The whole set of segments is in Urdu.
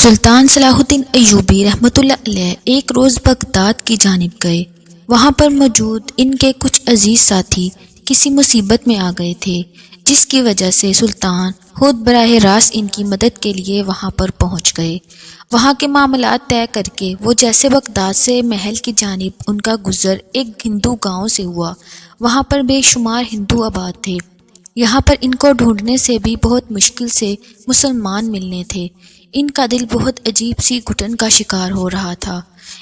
سلطان صلاح الدین ایوبی رحمۃ اللہ علیہ ایک روز بغداد کی جانب گئے۔ وہاں پر موجود ان کے کچھ عزیز ساتھی کسی مصیبت میں آ گئے تھے، جس کی وجہ سے سلطان خود براہ راست ان کی مدد کے لیے وہاں پر پہنچ گئے۔ وہاں کے معاملات طے کر کے وہ جیسے بغداد سے محل کی جانب ان کا گزر ایک ہندو گاؤں سے ہوا۔ وہاں پر بے شمار ہندو آباد تھے۔ یہاں پر ان کو ڈھونڈنے سے بھی بہت مشکل سے مسلمان ملنے تھے۔ ان کا دل بہت عجیب سی گھٹن کا شکار ہو رہا تھا۔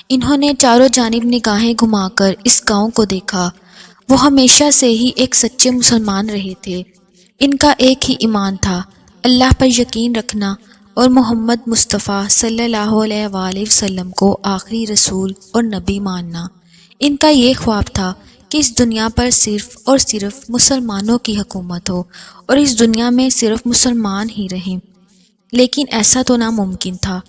انہوں نے چاروں جانب نگاہیں گھما کر اس گاؤں کو دیکھا۔ وہ ہمیشہ سے ہی ایک سچے مسلمان رہے تھے۔ ان کا ایک ہی ایمان تھا، اللہ پر یقین رکھنا اور محمد مصطفیٰ صلی اللہ علیہ وآلہ وسلم کو آخری رسول اور نبی ماننا۔ ان کا یہ خواب تھا کہ اس دنیا پر صرف اور صرف مسلمانوں کی حکومت ہو اور اس دنیا میں صرف مسلمان ہی رہیں، لیکن ایسا تو ناممکن تھا۔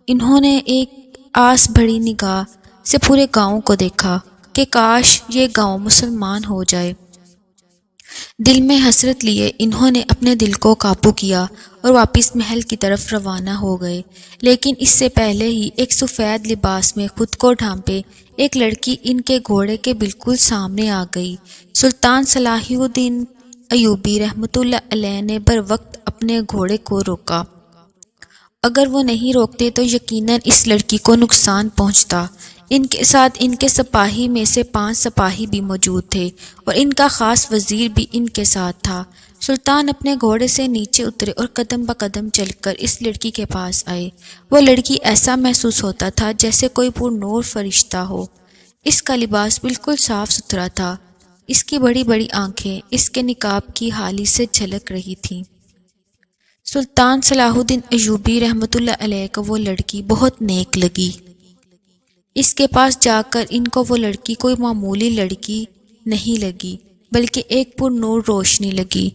انہوں نے ایک آس بھری نگاہ سے پورے گاؤں کو دیکھا کہ کاش یہ گاؤں مسلمان ہو جائے۔ دل میں حسرت لیے انہوں نے اپنے دل کو قابو کیا اور واپس محل کی طرف روانہ ہو گئے، لیکن اس سے پہلے ہی ایک سفید لباس میں خود کو ڈھانپے ایک لڑکی ان کے گھوڑے کے بالکل سامنے آ گئی۔ سلطان صلاح الدین ایوبی رحمۃ اللہ علیہ نے بر وقت اپنے گھوڑے کو روکا۔ اگر وہ نہیں روکتے تو یقیناً اس لڑکی کو نقصان پہنچتا۔ ان کے ساتھ ان کے سپاہی میں سے 5 سپاہی بھی موجود تھے اور ان کا خاص وزیر بھی ان کے ساتھ تھا۔ سلطان اپنے گھوڑے سے نیچے اترے اور قدم بقدم چل کر اس لڑکی کے پاس آئے۔ وہ لڑکی ایسا محسوس ہوتا تھا جیسے کوئی پر نور فرشتہ ہو۔ اس کا لباس بالکل صاف ستھرا تھا۔ اس کی بڑی بڑی آنکھیں اس کے نقاب کی حالی سے جھلک رہی تھیں۔ سلطان صلاح الدین ایوبی رحمۃ اللہ علیہ کو وہ لڑکی بہت نیک لگی۔ اس کے پاس جا کر ان کو وہ لڑکی کوئی معمولی لڑکی نہیں لگی، بلکہ ایک پر نور روشنی لگی۔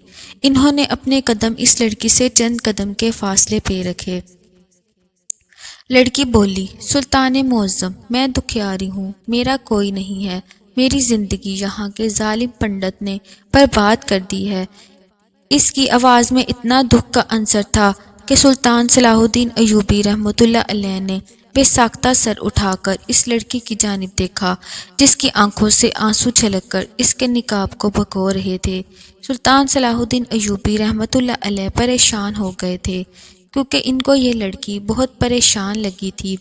انہوں نے اپنے قدم اس لڑکی سے چند قدم کے فاصلے پہ رکھے۔ لڑکی بولی، سلطان معظم، میں دکھیاری ہوں، میرا کوئی نہیں ہے، میری زندگی یہاں کے ظالم پنڈت نے برباد کر دی ہے۔ اس کی آواز میں اتنا دکھ کا عنصر تھا کہ سلطان صلاح الدین ایوبی رحمۃ اللہ علیہ نے بے ساختہ سر اٹھا کر اس لڑکی کی جانب دیکھا، جس کی آنکھوں سے آنسو چھلک کر اس کے نقاب کو بھگو رہے تھے۔ سلطان صلاح الدین ایوبی رحمۃ اللہ علیہ پریشان ہو گئے تھے، کیونکہ ان کو یہ لڑکی بہت پریشان لگی تھی۔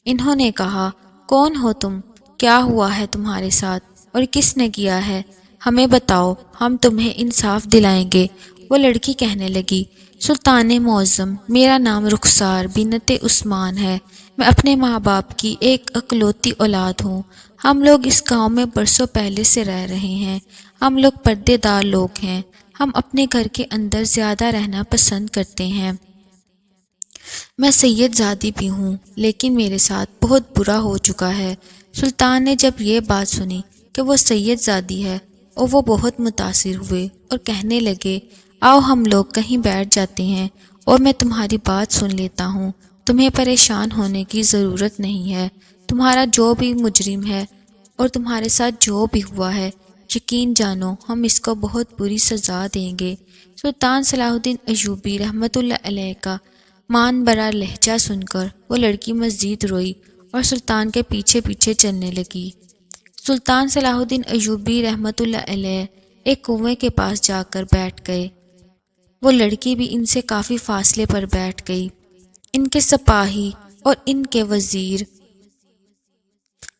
انہوں نے کہا، کون ہو تم؟ کیا ہوا ہے تمہارے ساتھ اور کس نے کیا ہے؟ ہمیں بتاؤ، ہم تمہیں انصاف دلائیں گے۔ وہ لڑکی کہنے لگی، سلطان معظم، میرا نام رخسار بنت عثمان ہے۔ میں اپنے ماں باپ کی ایک اکلوتی اولاد ہوں۔ ہم لوگ اس گاؤں میں برسوں پہلے سے رہ رہے ہیں۔ ہم لوگ پردے دار لوگ ہیں۔ ہم اپنے گھر کے اندر زیادہ رہنا پسند کرتے ہیں۔ میں سید زادی بھی ہوں، لیکن میرے ساتھ بہت برا ہو چکا ہے۔ سلطان نے جب یہ بات سنی کہ وہ سید زادی ہے اور وہ بہت متاثر ہوئے اور کہنے لگے، آؤ ہم لوگ کہیں بیٹھ جاتے ہیں اور میں تمہاری بات سن لیتا ہوں۔ تمہیں پریشان ہونے کی ضرورت نہیں ہے۔ تمہارا جو بھی مجرم ہے اور تمہارے ساتھ جو بھی ہوا ہے، یقین جانو ہم اس کو بہت بری سزا دیں گے۔ سلطان صلاح الدین ایوبی رحمۃ اللہ علیہ کا مان برا لہجہ سن کر وہ لڑکی مزید روئی اور سلطان کے پیچھے پیچھے چلنے لگی۔ سلطان صلاح الدین ایوبی رحمۃ اللہ علیہ ایک کنویں کے پاس جا کر بیٹھ گئے۔ وہ لڑکی بھی ان سے کافی فاصلے پر بیٹھ گئی۔ ان کے سپاہی اور ان کے وزیر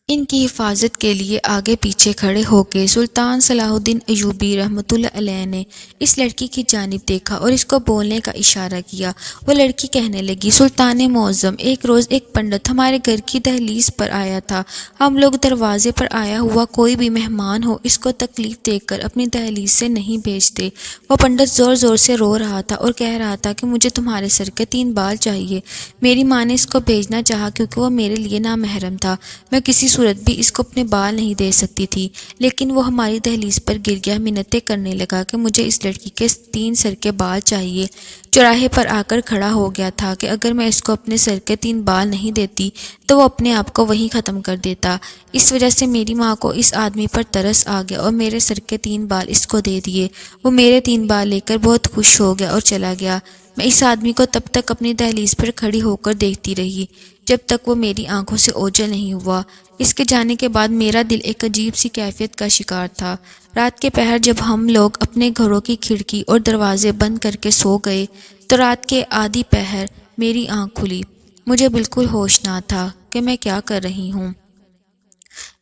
ان کی حفاظت کے لیے آگے پیچھے کھڑے ہو کے سلطان صلاح الدین ایوبی رحمۃ اللہ علیہ نے اس لڑکی کی جانب دیکھا اور اس کو بولنے کا اشارہ کیا۔ وہ لڑکی کہنے لگی، سلطان معظم، ایک روز ایک پنڈت ہمارے گھر کی دہلیز پر آیا تھا۔ ہم لوگ دروازے پر آیا ہوا کوئی بھی مہمان ہو اس کو تکلیف دے کر اپنی دہلیز سے نہیں بھیجتے۔ وہ پنڈت زور زور سے رو رہا تھا اور کہہ رہا تھا کہ مجھے تمہارے سر کے 3 بال چاہیے۔ میری ماں نے اس کو بھیجنا چاہا کیونکہ وہ میرے لیے نامحرم تھا۔ میں کسی صورت بھی اس کو اپنے بال نہیں دے سکتی تھی، لیکن وہ ہماری دہلیز پر گر گیا، منتیں کرنے لگا کہ مجھے اس لڑکی کے 3 سر کے بال چاہیے۔ چوراہے پر آ کر کھڑا ہو گیا تھا کہ اگر میں اس کو اپنے سر کے 3 بال نہیں دیتی تو وہ اپنے آپ کو وہیں ختم کر دیتا۔ اس وجہ سے میری ماں کو اس آدمی پر ترس آ گیا اور میرے سر کے 3 بال اس کو دے دیے۔ وہ میرے 3 بال لے کر بہت خوش ہو گیا اور چلا گیا۔ میں اس آدمی کو تب تک اپنی دہلیز پر کھڑی ہو کر دیکھتی رہی جب تک وہ میری آنکھوں سے اوجھل نہیں ہوا۔ اس کے جانے کے بعد میرا دل ایک عجیب سی کیفیت کا شکار تھا۔ رات کے پہر جب ہم لوگ اپنے گھروں کی کھڑکی اور دروازے بند کر کے سو گئے تو رات کے آدھی پہر میری آنکھ کھلی۔ مجھے بالکل ہوش نہ تھا کہ میں کیا کر رہی ہوں۔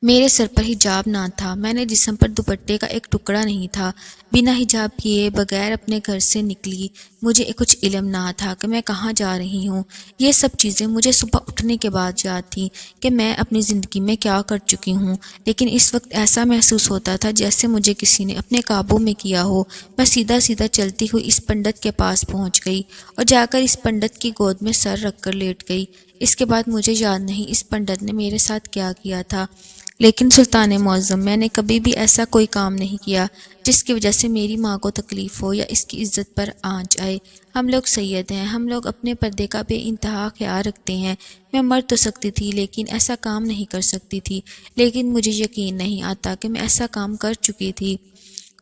میرے سر پر حجاب نہ تھا، میں نے جسم پر دوپٹے کا ایک ٹکڑا نہیں تھا۔ بنا حجاب کیے بغیر اپنے گھر سے نکلی، مجھے کچھ علم نہ تھا کہ میں کہاں جا رہی ہوں۔ یہ سب چیزیں مجھے صبح اٹھنے کے بعد یاد تھیں کہ میں اپنی زندگی میں کیا کر چکی ہوں، لیکن اس وقت ایسا محسوس ہوتا تھا جیسے مجھے کسی نے اپنے قابو میں کیا ہو۔ میں سیدھا سیدھا چلتی ہوئی اس پنڈت کے پاس پہنچ گئی اور جا کر اس پنڈت کی گود میں سر رکھ کر لیٹ گئی۔ اس کے بعد مجھے یاد نہیں اس پنڈت نے میرے ساتھ کیا کیا تھا، لیکن سلطان معظم، میں نے کبھی بھی ایسا کوئی کام نہیں کیا جس کی وجہ سے میری ماں کو تکلیف ہو یا اس کی عزت پر آنچ آئے۔ ہم لوگ سید ہیں، ہم لوگ اپنے پردے کا بے انتہا خیال رکھتے ہیں۔ میں مر تو سکتی تھی لیکن ایسا کام نہیں کر سکتی تھی، لیکن مجھے یقین نہیں آتا کہ میں ایسا کام کر چکی تھی۔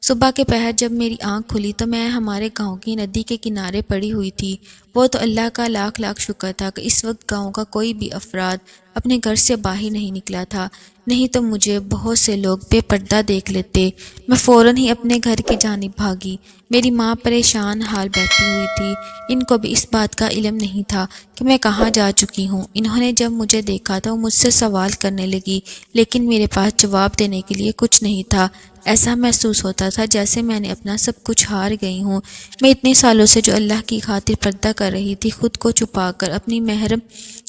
صبح کے پہر جب میری آنکھ کھلی تو میں ہمارے گاؤں کی ندی کے کنارے پڑی ہوئی تھی۔ وہ تو اللہ کا لاکھ لاکھ شکر تھا کہ اس وقت گاؤں کا کوئی بھی افراد اپنے گھر سے باہر نہیں نکلا تھا، نہیں تو مجھے بہت سے لوگ بے پردہ دیکھ لیتے۔ میں فوراً ہی اپنے گھر کی جانب بھاگی۔ میری ماں پریشان حال بیٹھی ہوئی تھی، ان کو بھی اس بات کا علم نہیں تھا کہ میں کہاں جا چکی ہوں۔ انہوں نے جب مجھے دیکھا تو مجھ سے سوال کرنے لگی، لیکن میرے پاس جواب دینے کے لیے کچھ نہیں تھا۔ ایسا محسوس ہوتا تھا جیسے میں نے اپنا سب کچھ ہار گئی ہوں۔ میں اتنے سالوں سے جو اللہ کی خاطر پردہ کر رہی تھی، خود کو چھپا کر اپنی محرم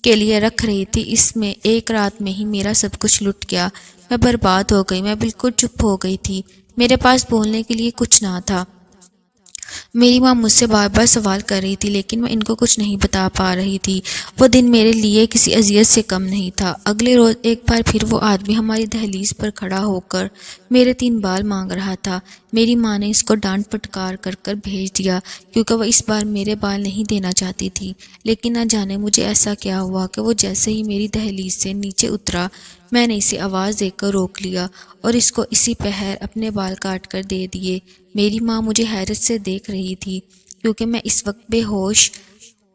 کے لیے رکھ رہی تھی، اس میں ایک رات میں ہی میرا سب کچھ لٹ گیا۔ میں برباد ہو گئی، میں بالکل چپ ہو گئی تھی، میرے پاس بولنے کے لیے کچھ نہ تھا۔ میری ماں مجھ سے بار بار سوال کر رہی تھی لیکن میں ان کو کچھ نہیں بتا پا رہی تھی۔ وہ دن میرے لیے کسی اذیت سے کم نہیں تھا۔ اگلے روز ایک بار پھر وہ آدمی ہماری دہلیز پر کھڑا ہو کر میرے 3 بال مانگ رہا تھا۔ میری ماں نے اس کو ڈانٹ پٹکار کر کر بھیج دیا کیونکہ وہ اس بار میرے بال نہیں دینا چاہتی تھی، لیکن نہ جانے مجھے ایسا کیا ہوا کہ وہ جیسے ہی میری دہلیز سے نیچے اترا، میں نے اسے آواز دے کر روک لیا اور اس کو اسی پہر اپنے بال کاٹ کر دے دیے۔ میری ماں مجھے حیرت سے دیکھ رہی تھی کیونکہ میں اس وقت بے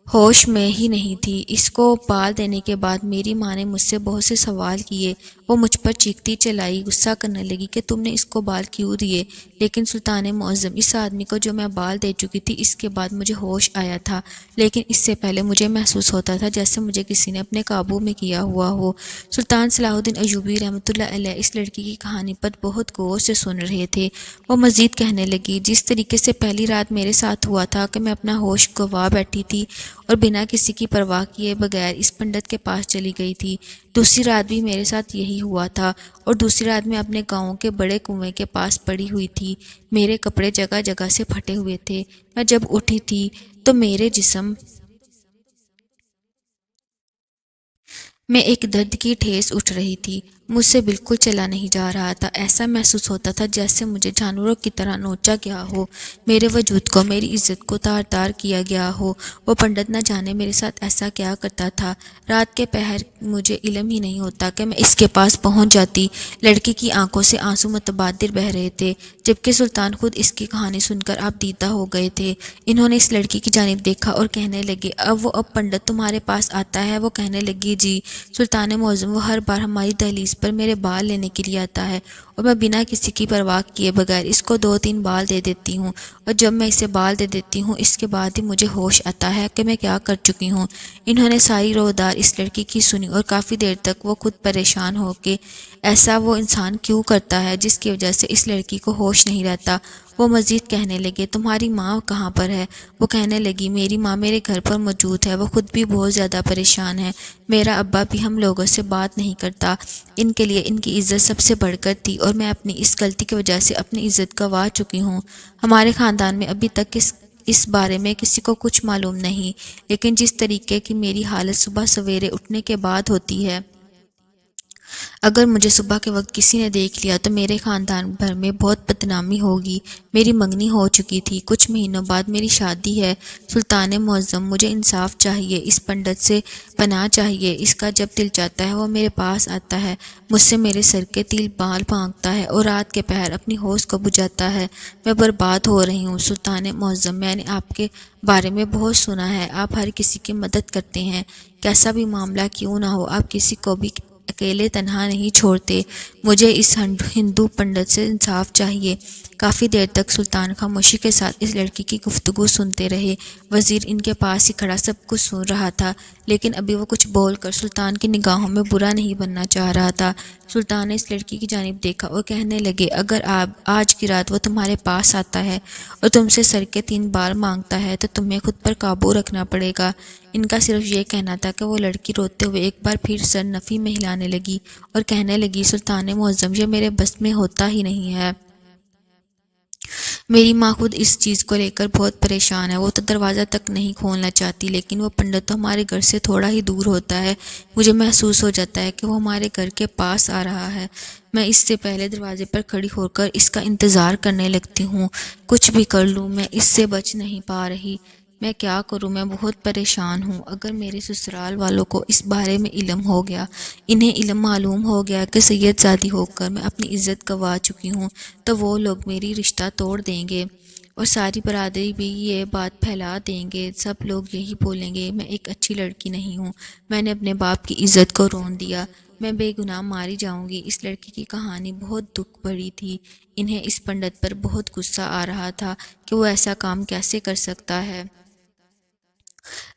ہوش میں ہی نہیں تھی۔ اس کو بال دینے کے بعد میری ماں نے مجھ سے بہت سے سوال کیے۔ وہ مجھ پر چیختی چلائی، غصہ کرنے لگی کہ تم نے اس کو بال کیوں دیے، لیکن سلطان معظم، اس آدمی کو جو میں بال دے چکی تھی اس کے بعد مجھے ہوش آیا تھا، لیکن اس سے پہلے مجھے محسوس ہوتا تھا جیسے مجھے کسی نے اپنے قابو میں کیا ہوا ہو۔ سلطان صلاح الدین ایوبی رحمۃ اللہ علیہ اس لڑکی کی کہانی پر بہت غور سے سن رہے تھے۔ وہ مزید کہنے لگی، جس طریقے سے پہلی رات میرے ساتھ ہوا تھا کہ میں اپنا ہوش گنوا بیٹھی تھی اور بنا کسی کی پرواہ کیے بغیر اس پنڈت کے پاس چلی گئی تھی، دوسری رات بھی میرے ساتھ یہی ہوا تھا، اور دوسری رات میں اپنے گاؤں کے بڑے کنویں کے پاس پڑی ہوئی تھی۔ میرے کپڑے جگہ جگہ سے پھٹے ہوئے تھے۔ میں جب اٹھی تھی تو میرے جسم میں ایک درد کی ٹھیس اٹھ رہی تھی، مجھ سے بالکل چلا نہیں جا رہا تھا۔ ایسا محسوس ہوتا تھا جیسے مجھے جانوروں کی طرح نوچا گیا ہو، میرے وجود کو، میری عزت کو تار تار کیا گیا ہو۔ وہ پنڈت نہ جانے میرے ساتھ ایسا کیا کرتا تھا۔ رات کے پہر مجھے علم ہی نہیں ہوتا کہ میں اس کے پاس پہنچ جاتی۔ لڑکی کی آنکھوں سے آنسو متبادر بہہ رہے تھے، جبکہ سلطان خود اس کی کہانی سن کر آپ دیدہ ہو گئے تھے۔ انہوں نے اس لڑکی کی جانب دیکھا اور کہنے لگے، اب پنڈت تمہارے پاس آتا ہے؟ وہ کہنے لگی، جی سلطان معظم، وہ ہر بار ہماری دہلیز پر میرے بال لینے کے لیے آتا ہے اور میں بنا کسی کی پرواہ کیے بغیر اس کو 2-3 بال دے دیتی ہوں، اور جب میں اسے بال دے دیتی ہوں اس کے بعد ہی مجھے ہوش آتا ہے کہ میں کیا کر چکی ہوں۔ انہوں نے ساری روزدار اس لڑکی کی سنی اور کافی دیر تک وہ خود پریشان ہو کہ ایسا وہ انسان کیوں کرتا ہے جس کی وجہ سے اس لڑکی کو ہوش نہیں رہتا۔ وہ مزید کہنے لگے، تمہاری ماں کہاں پر ہے؟ وہ کہنے لگی، میری ماں میرے گھر پر موجود ہے، وہ خود بھی بہت زیادہ پریشان ہے، میرا ابا بھی ہم لوگوں سے بات نہیں کرتا، ان کے لیے ان کی عزت سب سے بڑھ کر تھی اور میں اپنی اس غلطی کی وجہ سے اپنی عزت گنوا چکی ہوں۔ ہمارے خاندان میں ابھی تک اس بارے میں کسی کو کچھ معلوم نہیں، لیکن جس طریقے کی میری حالت صبح سویرے اٹھنے کے بعد ہوتی ہے اگر مجھے صبح کے وقت کسی نے دیکھ لیا تو میرے خاندان بھر میں بہت بدنامی ہوگی۔ میری منگنی ہو چکی تھی، کچھ مہینوں بعد میری شادی ہے۔ سلطان معظم، مجھے انصاف چاہیے، اس پنڈت سے پناہ چاہیے۔ اس کا جب دل چاہتا ہے وہ میرے پاس آتا ہے، مجھ سے میرے سر کے تیل بال مانگتا ہے اور رات کے پہر اپنی ہوش کو بجھاتا ہے۔ میں برباد ہو رہی ہوں۔ سلطان معظم، میں نے آپ کے بارے میں بہت سنا ہے، آپ ہر کسی کی مدد کرتے ہیں، کیسا بھی معاملہ کیوں نہ ہو، آپ کسی کو بھی اکیلے تنہا نہیں چھوڑتے۔ مجھے اس ہندو پنڈت سے انصاف چاہیے۔ کافی دیر تک سلطان خاموشی کے ساتھ اس لڑکی کی گفتگو سنتے رہے۔ وزیر ان کے پاس ہی کھڑا سب کچھ سن رہا تھا، لیکن ابھی وہ کچھ بول کر سلطان کی نگاہوں میں برا نہیں بننا چاہ رہا تھا۔ سلطان نے اس لڑکی کی جانب دیکھا اور کہنے لگے، اگر آج کی رات وہ تمہارے پاس آتا ہے اور تم سے سر کے 3 بال مانگتا ہے تو تمہیں خود پر قابو رکھنا پڑے گا۔ ان کا صرف یہ کہنا تھا کہ وہ لڑکی روتے ہوئے ایک بار پھر سر نفی میں ہلانے لگی اور کہنے لگی، سلطان معظم، یہ میرے بس میں ہوتا ہی نہیں ہے۔ میری ماں خود اس چیز کو لے کر بہت پریشان ہے، وہ تو دروازہ تک نہیں کھولنا چاہتی، لیکن وہ پنڈت تو ہمارے گھر سے تھوڑا ہی دور ہوتا ہے۔ مجھے محسوس ہو جاتا ہے کہ وہ ہمارے گھر کے پاس آ رہا ہے۔ میں اس سے پہلے دروازے پر کھڑی ہو کر اس کا انتظار کرنے لگتی ہوں۔ کچھ بھی کر لوں، میں اس سے بچ نہیں پا رہی۔ میں کیا کروں؟ میں بہت پریشان ہوں۔ اگر میرے سسرال والوں کو اس بارے میں علم ہو گیا، انہیں علم معلوم ہو گیا کہ سید زادی ہو کر میں اپنی عزت گنوا چکی ہوں، تو وہ لوگ میری رشتہ توڑ دیں گے اور ساری برادری بھی یہ بات پھیلا دیں گے۔ سب لوگ یہی بولیں گے، میں ایک اچھی لڑکی نہیں ہوں، میں نے اپنے باپ کی عزت کو رون دیا، میں بے گناہ ماری جاؤں گی۔ اس لڑکی کی کہانی بہت دکھ بھری تھی۔ انہیں اس پنڈت پر بہت غصہ آ رہا تھا کہ وہ ایسا کام کیسے کر سکتا ہے،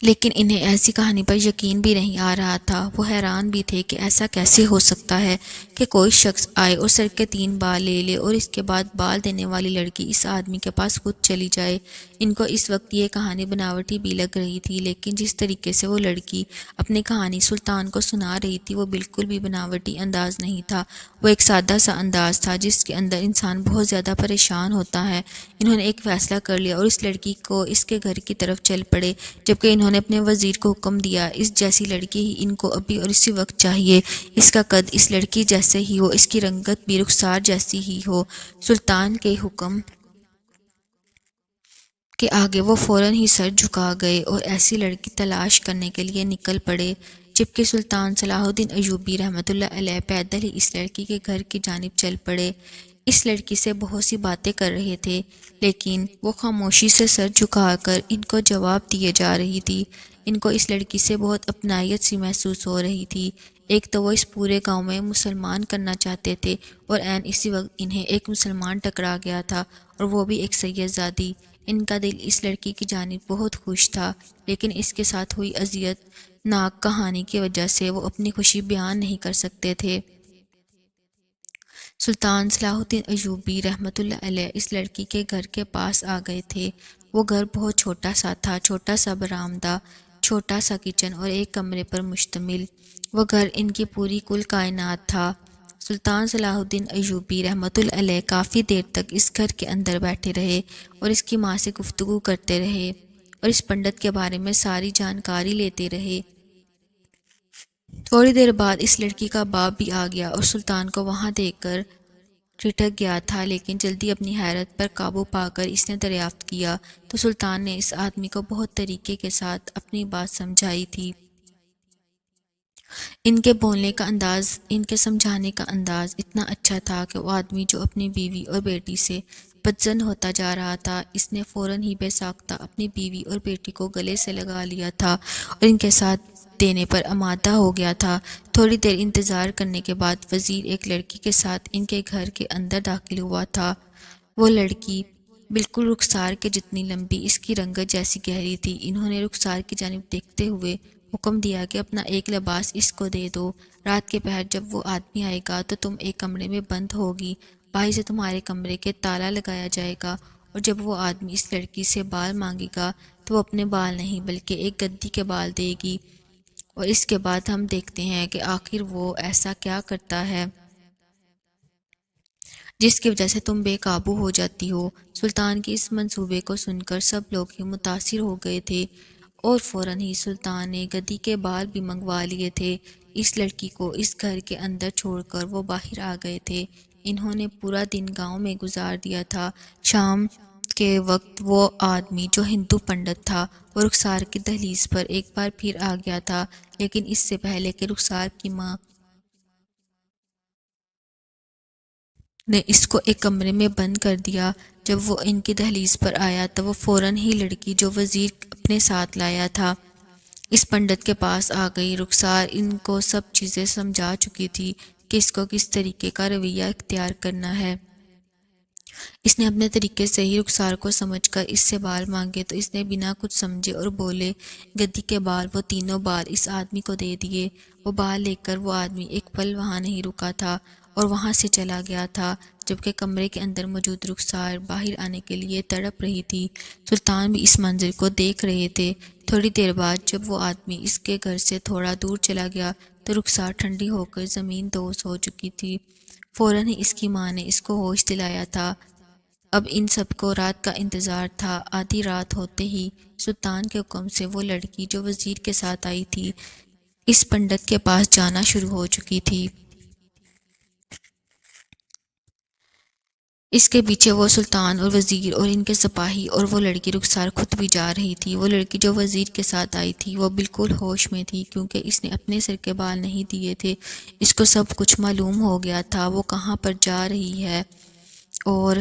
لیکن انہیں ایسی کہانی پر یقین بھی نہیں آ رہا تھا۔ وہ حیران بھی تھے کہ ایسا کیسے ہو سکتا ہے کہ کوئی شخص آئے اور سر کے 3 بال لے لے اور اس کے بعد بال دینے والی لڑکی اس آدمی کے پاس خود چلی جائے۔ ان کو اس وقت یہ کہانی بناوٹی بھی لگ رہی تھی، لیکن جس طریقے سے وہ لڑکی اپنی کہانی سلطان کو سنا رہی تھی وہ بالکل بھی بناوٹی انداز نہیں تھا، وہ ایک سادہ سا انداز تھا جس کے اندر انسان بہت زیادہ پریشان ہوتا ہے۔ انہوں نے ایک فیصلہ کر لیا اور اس لڑکی کو اس کے گھر کی طرف چل پڑے، جبکہ انہوں نے اپنے وزیر کو حکم دیا، اس جیسی لڑکی ہی ان کو ابھی اور اسی وقت چاہیے، اس کا قد اس لڑکی جیسے ہی ہو، اس کی رنگت بھی رخسار جیسی ہی ہو۔ سلطان کے حکم کے آگے وہ فوراً ہی سر جھکا گئے اور ایسی لڑکی تلاش کرنے کے لیے نکل پڑے، جبکہ سلطان صلاح الدین ایوبی رحمۃ اللہ علیہ پیدل ہی اس لڑکی کے گھر کی جانب چل پڑے۔ اس لڑکی سے بہت سی باتیں کر رہے تھے، لیکن وہ خاموشی سے سر جھکا کر ان کو جواب دیے جا رہی تھی۔ ان کو اس لڑکی سے بہت اپنائیت سی محسوس ہو رہی تھی۔ ایک تو وہ اس پورے گاؤں میں مسلمان کرنا چاہتے تھے اور عین اسی وقت انہیں ایک مسلمان ٹکرا گیا تھا، اور وہ بھی ایک سید زادی۔ ان کا دل اس لڑکی کی جانب بہت خوش تھا، لیکن اس کے ساتھ ہوئی اذیت ناک کہانی کی وجہ سے وہ اپنی خوشی بیان نہیں کر سکتے تھے۔ سلطان صلاح الدین ایوبی رحمۃ اللہ علیہ اس لڑکی کے گھر کے پاس آ گئے تھے۔ وہ گھر بہت چھوٹا سا تھا، چھوٹا سا برآمدہ، چھوٹا سا کچن اور ایک کمرے پر مشتمل۔ وہ گھر ان کی پوری کل کائنات تھا۔ سلطان صلاح الدین ایوبی رحمۃ اللہ علیہ کافی دیر تک اس گھر کے اندر بیٹھے رہے اور اس کی ماں سے گفتگو کرتے رہے اور اس پنڈت کے بارے میں ساری جانکاری لیتے رہے۔ تھوڑی دیر بعد اس لڑکی کا باپ بھی آ گیا اور سلطان کو وہاں دیکھ کر ٹھٹک گیا تھا، لیکن جلدی اپنی حیرت پر قابو پا کر اس نے دریافت کیا تو سلطان نے اس آدمی کو بہت طریقے کے ساتھ اپنی بات سمجھائی تھی۔ ان کے بولنے کا انداز، ان کے سمجھانے کا انداز اتنا اچھا تھا کہ وہ آدمی جو اپنی بیوی اور بیٹی سے بدظن ہوتا جا رہا تھا، اس نے فوراً ہی بے ساختہ اپنی بیوی اور بیٹی کو گلے سے لگا لیا تھا اور ان کے ساتھ دینے پر آمادہ ہو گیا تھا۔ تھوڑی دیر انتظار کرنے کے بعد وزیر ایک لڑکی کے ساتھ ان کے گھر کے اندر داخل ہوا تھا۔ وہ لڑکی بالکل رخسار کے جتنی لمبی، اس کی رنگت جیسی گہری تھی۔ انہوں نے رخسار کی جانب دیکھتے ہوئے حکم دیا کہ اپنا ایک لباس اس کو دے دو، رات کے پہر جب وہ آدمی آئے گا تو تم ایک کمرے میں بند ہوگی، باہر سے تمہارے کمرے کے تالا لگایا جائے گا، اور جب وہ آدمی اس لڑکی سے بال مانگے گا تو وہ اپنے بال نہیں بلکہ ایک گدی کے بال دے گی، اور اس کے بعد ہم دیکھتے ہیں کہ آخر وہ ایسا کیا کرتا ہے جس کی وجہ سے تم بے قابو ہو جاتی ہو۔ سلطان کی اس منصوبے کو سن کر سب لوگ ہی متاثر ہو گئے تھے اور فوراً ہی سلطان نے گدی کے بال بھی منگوا لیے تھے۔ اس لڑکی کو اس گھر کے اندر چھوڑ کر وہ باہر آ گئے تھے۔ انہوں نے پورا دن گاؤں میں گزار دیا تھا۔ شام کے وقت وہ آدمی جو ہندو پنڈت تھا وہ رخسار کی دہلیز پر ایک بار پھر آ گیا تھا، لیکن اس سے پہلے کہ رخسار کی ماں نے اس کو ایک کمرے میں بند کر دیا۔ جب وہ ان کی دہلیز پر آیا تو وہ فوراً ہی لڑکی جو وزیر اپنے ساتھ لایا تھا اس پنڈت کے پاس آ گئی۔ رخسار ان کو سب چیزیں سمجھا چکی تھی کہ اس کو کس طریقے کا رویہ اختیار کرنا ہے۔ اس نے اپنے طریقے سے ہی رخسار کو سمجھ کر اس سے بال مانگے تو اس نے بنا کچھ سمجھے اور بولے گدی کے بال وہ تینوں بال اس آدمی کو دے دیے۔ وہ بال لے کر وہ آدمی ایک پل وہاں نہیں رکا تھا اور وہاں سے چلا گیا تھا، جبکہ کمرے کے اندر موجود رخسار باہر آنے کے لیے تڑپ رہی تھی۔ سلطان بھی اس منظر کو دیکھ رہے تھے۔ تھوڑی دیر بعد جب وہ آدمی اس کے گھر سے تھوڑا دور چلا گیا تو رخسار ٹھنڈی ہو کر زمین دوز ہو چکی تھی۔ فوراً ہی اس کی ماں نے اس کو ہوش دلایا تھا۔ اب ان سب کو رات کا انتظار تھا۔ آدھی رات ہوتے ہی سلطان کے حکم سے وہ لڑکی جو وزیر کے ساتھ آئی تھی اس پنڈت کے پاس جانا شروع ہو چکی تھی۔ اس کے پیچھے وہ سلطان اور وزیر اور ان کے سپاہی اور وہ لڑکی رخسار خود بھی جا رہی تھی۔ وہ لڑکی جو وزیر کے ساتھ آئی تھی وہ بالکل ہوش میں تھی، کیونکہ اس نے اپنے سر کے بال نہیں دیے تھے۔ اس کو سب کچھ معلوم ہو گیا تھا وہ کہاں پر جا رہی ہے اور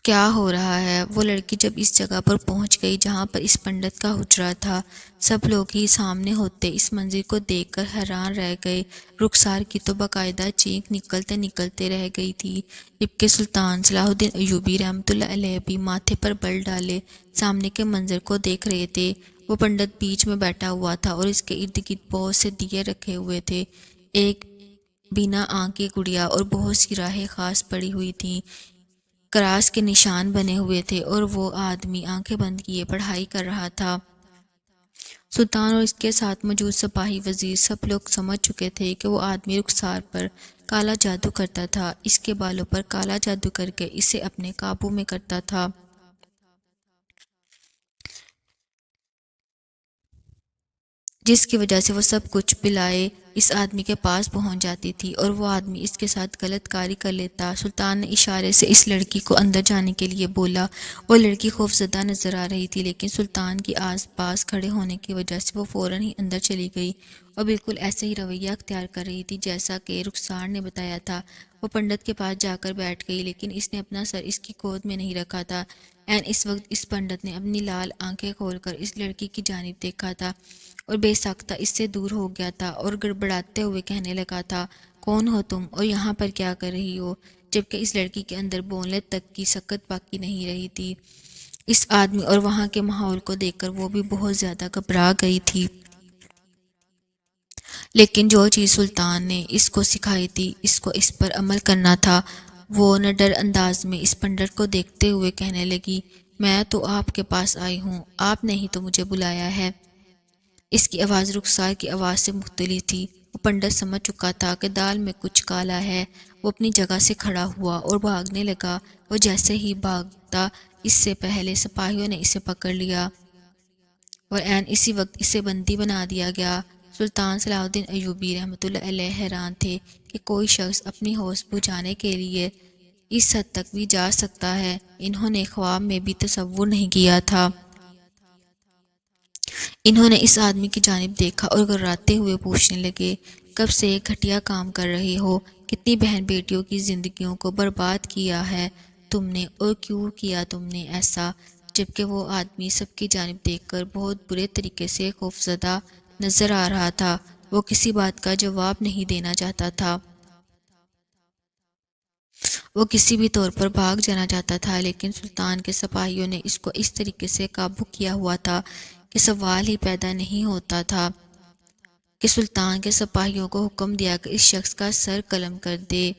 کیا ہو رہا ہے۔ وہ لڑکی جب اس جگہ پر پہنچ گئی جہاں پر اس پنڈت کا حجرہ تھا، سب لوگ ہی سامنے ہوتے اس منظر کو دیکھ کر حیران رہ گئے۔ رخسار کی تو باقاعدہ چینخ نکلتے نکلتے رہ گئی تھی، جبکہ سلطان صلاح الدین ایوبی رحمۃ اللہ علیہ بھی ماتھے پر بل ڈالے سامنے کے منظر کو دیکھ رہے تھے۔ وہ پنڈت بیچ میں بیٹھا ہوا تھا اور اس کے ارد گرد بہت سے دیے رکھے ہوئے تھے۔ ایک بنا آنکھ کی گڑیا اور بہت سی راہیں خاص پڑی ہوئی تھیں، کراس کے نشان بنے ہوئے تھے، اور وہ آدمی آنکھیں بند کیے پڑھائی کر رہا تھا۔ سلطان اور اس کے ساتھ موجود سپاہی وزیر سب لوگ سمجھ چکے تھے کہ وہ آدمی رخسار پر کالا جادو کرتا تھا، اس کے بالوں پر کالا جادو کر کے اسے اپنے قابو میں کرتا تھا، جس کی وجہ سے وہ سب کچھ بلائے اس آدمی کے پاس پہنچ جاتی تھی اور وہ آدمی اس کے ساتھ غلط کاری کر لیتا۔ سلطان نے اشارے سے اس لڑکی کو اندر جانے کے لیے بولا۔ وہ لڑکی خوفزدہ نظر آ رہی تھی، لیکن سلطان کی آس پاس کھڑے ہونے کی وجہ سے وہ فوراً ہی اندر چلی گئی اور بالکل ایسے ہی رویہ اختیار کر رہی تھی جیسا کہ رخسار نے بتایا تھا۔ وہ پنڈت کے پاس جا کر بیٹھ گئی، لیکن اس نے اپنا سر اس کی گود میں نہیں رکھا تھا۔ اس وقت اس پنڈت نے اپنی لال آنکھیں کھول کر اس لڑکی کی جانب دیکھا تھا اور بے ساختہ اس سے دور ہو گیا تھا اور گڑبڑاتے ہوئے کہنے لگا تھا، کون ہو تم اور یہاں پر کیا کر رہی ہو؟ جبکہ اس لڑکی کے اندر بولنے تک کی سکت باقی نہیں رہی تھی۔ اس آدمی اور وہاں کے ماحول کو دیکھ کر وہ بھی بہت زیادہ گھبرا گئی تھی، لیکن جو چیز سلطان نے اس کو سکھائی تھی اس کو اس پر عمل کرنا تھا۔ وہ نڈر انداز میں اس پنڈت کو دیکھتے ہوئے کہنے لگی، میں تو آپ کے پاس آئی ہوں، آپ نے ہی تو مجھے بلایا ہے۔ اس کی آواز رخسار کی آواز سے مختلف تھی۔ وہ پنڈت سمجھ چکا تھا کہ دال میں کچھ کالا ہے۔ وہ اپنی جگہ سے کھڑا ہوا اور بھاگنے لگا۔ وہ جیسے ہی بھاگتا اس سے پہلے سپاہیوں نے اسے پکڑ لیا اور اسی وقت اسے بندی بنا دیا گیا۔ سلطان صلاح الدین ایوبی رحمۃ اللہ علیہ حیران تھے کہ کوئی شخص اپنی ہوش بجھانے کے لیے اس حد تک بھی جا سکتا ہے۔ انہوں نے خواب میں بھی تصور نہیں کیا تھا۔ انہوں نے اس آدمی کی جانب دیکھا اور گھبراتے ہوئے پوچھنے لگے، کب سے ایک گھٹیا کام کر رہے ہو؟ کتنی بہن بیٹیوں کی زندگیوں کو برباد کیا ہے تم نے، اور کیوں کیا تم نے ایسا؟ جبکہ وہ آدمی سب کی جانب دیکھ کر بہت برے طریقے سے خوفزدہ نظر آ رہا تھا۔ وہ کسی بات کا جواب نہیں دینا چاہتا تھا۔ وہ کسی بھی طور پر بھاگ جانا چاہتا تھا، لیکن سلطان کے سپاہیوں نے اس کو اس طریقے سے قابو کیا ہوا تھا کہ سوال ہی پیدا نہیں ہوتا تھا کہ سلطان کے سپاہیوں کو حکم دیا کہ اس شخص کا سر قلم کر دے،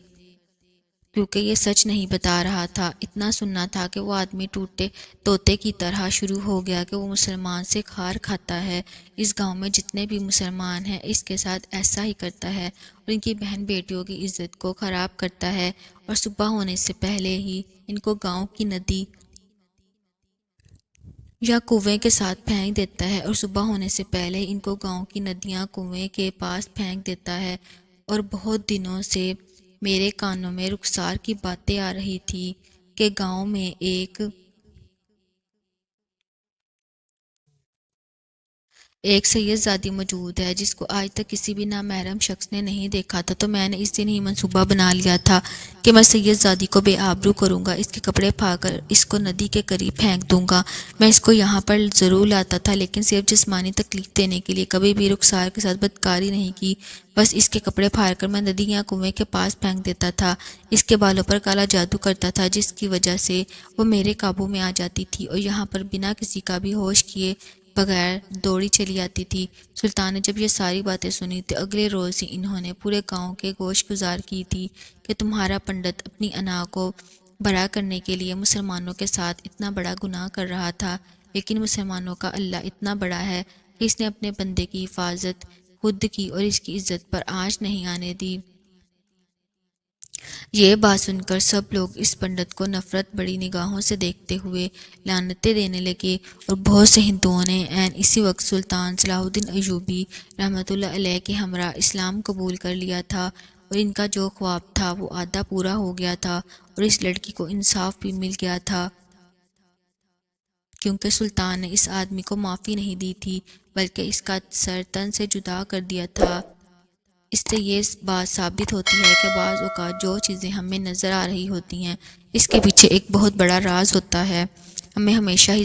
کیونکہ یہ سچ نہیں بتا رہا تھا۔ اتنا سننا تھا کہ وہ آدمی ٹوٹے طوطے کی طرح شروع ہو گیا کہ وہ مسلمان سے کھار کھاتا ہے، اس گاؤں میں جتنے بھی مسلمان ہیں اس کے ساتھ ایسا ہی کرتا ہے اور ان کی بہن بیٹیوں کی عزت کو خراب کرتا ہے، اور صبح ہونے سے پہلے ہی ان کو گاؤں کی ندی یا کنویں کے ساتھ پھینک دیتا ہے، اور صبح ہونے سے پہلے ان کو گاؤں کی ندیاں کنویں کے پاس پھینک دیتا ہے۔ اور بہت دنوں سے میرے کانوں میں رخسار کی باتیں آ رہی تھی کہ گاؤں میں ایک سید زادی موجود ہے جس کو آج تک کسی بھی نامحرم شخص نے نہیں دیکھا تھا۔ تو میں نے اس دن ہی منصوبہ بنا لیا تھا کہ میں سید زادی کو بے آبرو کروں گا، اس کے کپڑے پھاڑ کر اس کو ندی کے قریب پھینک دوں گا۔ میں اس کو یہاں پر ضرور لاتا تھا، لیکن صرف جسمانی تکلیف دینے کے لیے، کبھی بھی رخسار کے ساتھ بدکاری نہیں کی۔ بس اس کے کپڑے پھاڑ کر میں ندی یا کنویں کے پاس پھینک دیتا تھا۔ اس کے بالوں پر کالا جادو کرتا تھا، جس کی وجہ سے وہ میرے قابو میں آ جاتی تھی اور یہاں پر بنا کسی کا بھی ہوش کیے بغیر دوڑی چلی آتی تھی۔ سلطان نے جب یہ ساری باتیں سنی تو اگلے روز ہی انہوں نے پورے گاؤں کے گوش گزار کی تھی کہ تمہارا پنڈت اپنی انا کو برا کرنے کے لیے مسلمانوں کے ساتھ اتنا بڑا گناہ کر رہا تھا، لیکن مسلمانوں کا اللہ اتنا بڑا ہے کہ اس نے اپنے بندے کی حفاظت خود کی اور اس کی عزت پر آنچ نہیں آنے دی۔ یہ بات سن کر سب لوگ اس پنڈت کو نفرت بڑی نگاہوں سے دیکھتے ہوئے لعنتیں دینے لگے، اور بہت سے ہندوؤں نے عین اسی وقت سلطان صلاح الدین ایوبی رحمۃ اللہ علیہ کے ہمراہ اسلام قبول کر لیا تھا، اور ان کا جو خواب تھا وہ آدھا پورا ہو گیا تھا، اور اس لڑکی کو انصاف بھی مل گیا تھا، کیونکہ سلطان نے اس آدمی کو معافی نہیں دی تھی بلکہ اس کا سر تن سے جدا کر دیا تھا۔ اس سے یہ بات ثابت ہوتی ہے کہ بعض اوقات جو چیزیں ہمیں نظر آ رہی ہوتی ہیں اس کے پیچھے ایک بہت بڑا راز ہوتا ہے۔ ہمیں ہمیشہ ہی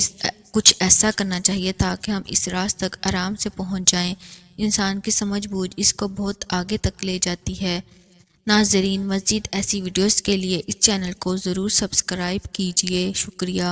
کچھ ایسا کرنا چاہیے تاکہ ہم اس راز تک آرام سے پہنچ جائیں۔ انسان کی سمجھ بوجھ اس کو بہت آگے تک لے جاتی ہے۔ ناظرین، مزید ایسی ویڈیوز کے لیے اس چینل کو ضرور سبسکرائب کیجیے۔ شکریہ۔